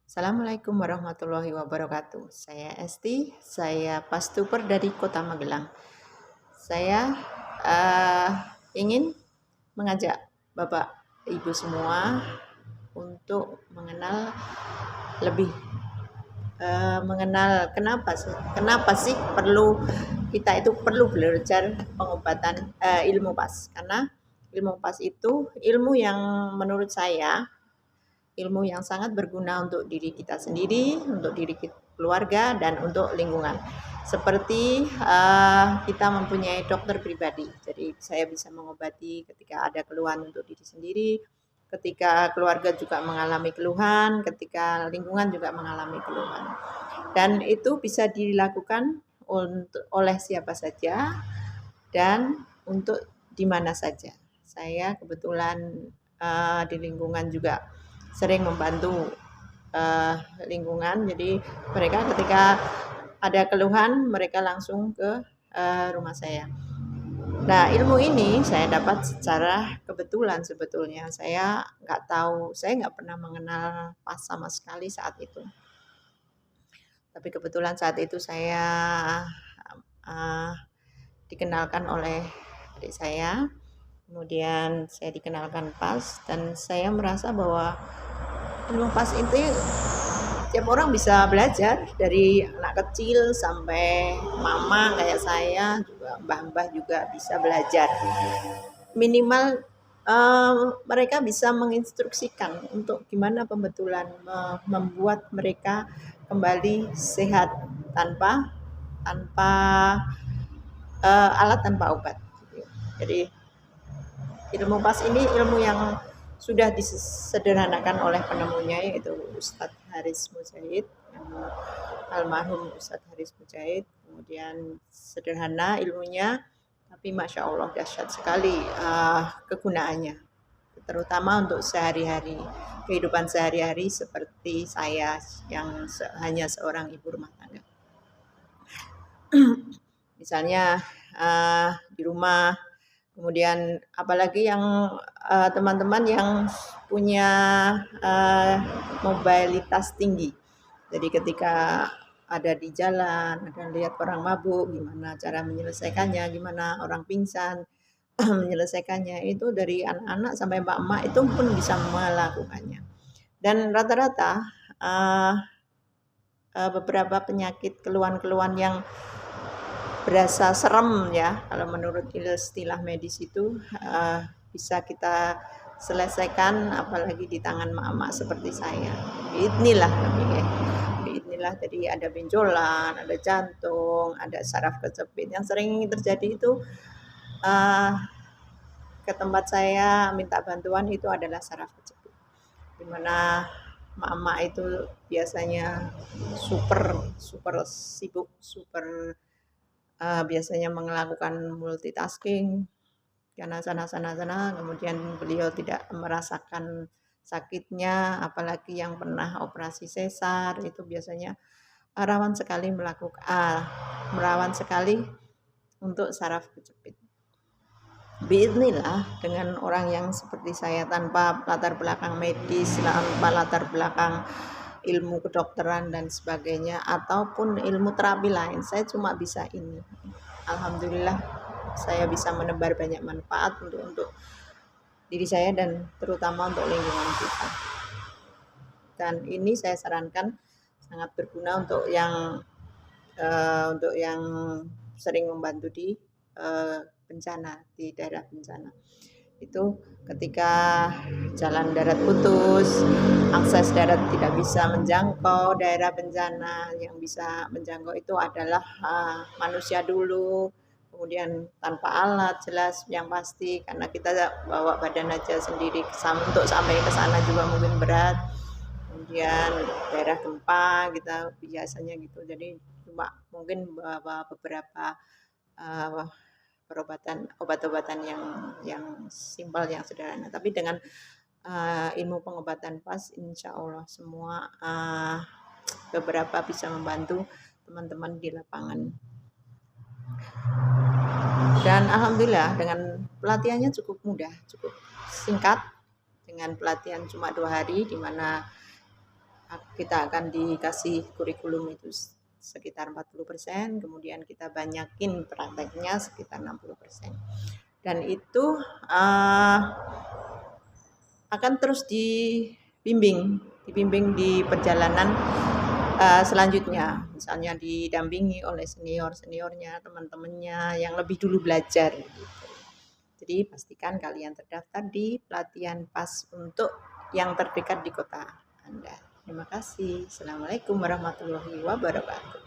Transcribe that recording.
Assalamualaikum warahmatullahi wabarakatuh. Saya Esti, saya pastuper dari Kota Magelang. Saya eh, ingin mengajak Bapak Ibu semua untuk lebih mengenal kenapa sih kita itu perlu belajar pengobatan ilmu pas. Karena ilmu pas itu ilmu yang menurut saya ilmu yang sangat berguna untuk diri kita sendiri, untuk keluarga, dan untuk lingkungan. Seperti kita mempunyai dokter pribadi, jadi saya bisa mengobati ketika ada keluhan untuk diri sendiri, ketika keluarga juga mengalami keluhan, ketika lingkungan juga mengalami keluhan. Dan itu bisa dilakukan oleh siapa saja dan untuk di mana saja. Saya kebetulan di lingkungan juga sering membantu lingkungan, jadi mereka ketika ada keluhan mereka langsung ke rumah saya. Nah, ilmu ini saya dapat secara kebetulan sebetulnya. Saya nggak tahu, saya nggak pernah mengenal pas sama sekali saat itu. Tapi kebetulan saat itu saya uh, dikenalkan oleh adik saya, kemudian saya dikenalkan pas, dan saya merasa bahwa ilmu pas itu tiap orang bisa belajar, dari anak kecil sampai mama kayak saya, juga mbah-mbah juga bisa belajar. Minimal mereka bisa menginstruksikan untuk gimana pembetulan membuat mereka kembali sehat tanpa tanpa alat, tanpa obat. Jadi ilmu pas ini ilmu yang sudah disederhanakan oleh penemunya, yaitu Ustadz Haris Mujahid, almarhum Ustadz Haris Mujahid. Kemudian sederhana ilmunya, tapi masya Allah dahsyat sekali kegunaannya, terutama untuk sehari-hari, kehidupan sehari-hari seperti saya yang hanya seorang ibu rumah tangga. Misalnya di rumah. Kemudian apalagi yang teman-teman yang punya mobilitas tinggi. Jadi ketika ada di jalan, ada lihat orang mabuk, gimana cara menyelesaikannya, gimana orang pingsan menyelesaikannya, itu dari anak-anak sampai emak-emak itu pun bisa melakukannya. Dan rata-rata beberapa penyakit, keluhan-keluhan yang berasa serem ya, kalau menurut istilah medis itu bisa kita selesaikan, apalagi di tangan mak-mak seperti saya. Inilah tapi ya. Inilah, jadi ada benjolan, ada jantung, ada saraf kejepit. Yang sering terjadi itu ke tempat saya minta bantuan itu adalah saraf kejepit, dimana mak-mak itu biasanya super sibuk, biasanya melakukan multitasking, sana, kemudian beliau tidak merasakan sakitnya, apalagi yang pernah operasi sesar itu biasanya rawan sekali untuk saraf kejepit. Bismillah, dengan orang yang seperti saya, tanpa latar belakang medis, tanpa latar belakang ilmu kedokteran dan sebagainya, ataupun ilmu terapi lain, saya cuma bisa ini. Alhamdulillah saya bisa menebar banyak manfaat untuk diri saya dan terutama untuk lingkungan kita. Dan ini saya sarankan sangat berguna untuk yang sering membantu di bencana, di daerah bencana. Itu ketika jalan darat putus, akses darat tidak bisa menjangkau daerah bencana, yang bisa menjangkau itu adalah manusia dulu, kemudian tanpa alat jelas yang pasti, karena kita bawa badan aja sendiri untuk sampai ke sana juga mungkin berat. Kemudian daerah gempa kita biasanya gitu, jadi cuma mungkin bawa beberapa obat-obatan yang simpel, yang sederhana. Tapi dengan ilmu pengobatan pas, insya Allah semua beberapa bisa membantu teman-teman di lapangan. Dan alhamdulillah dengan pelatihannya cukup mudah, cukup singkat, dengan pelatihan cuma 2 hari, di mana kita akan dikasih kurikulum itu sekitar 40%, kemudian kita banyakin prakteknya sekitar 60%. Dan itu akan terus dibimbing di perjalanan selanjutnya, misalnya didampingi oleh seniornya, teman-temannya yang lebih dulu belajar gitu. Jadi pastikan kalian terdaftar di pelatihan PAS untuk yang terdekat di kota Anda. Terima kasih. Assalamualaikum warahmatullahi wabarakatuh.